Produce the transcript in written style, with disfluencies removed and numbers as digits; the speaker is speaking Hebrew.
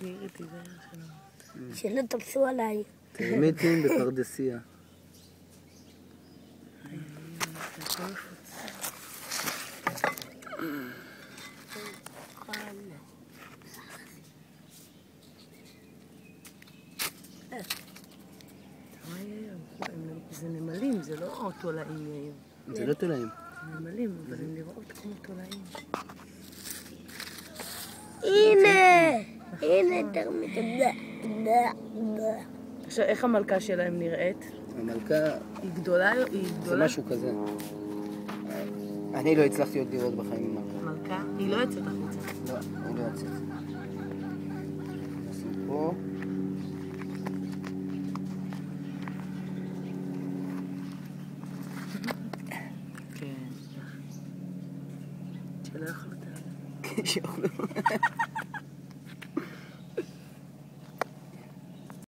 תסגרי, תיזהר שלא. שלא תפסו עליי. טרמיטים בפרדסיה. זה נמלים, זה לא תולעים, יאיר. זה לא תולעים. זה נמלים, אבל הם נראות כמו תולעים. הנה! הנה תרמית. עכשיו, איך המלכה שלהם נראית? המלכה, היא גדולה? זה משהו כזה. אני לא הצלחתי עוד לראות בחיים עם מלכה. מלכה? היא לא יוצאת החוצה. לא, היא לא יוצאת. נשים פה. כן. שלא יכולת. שיאכלו.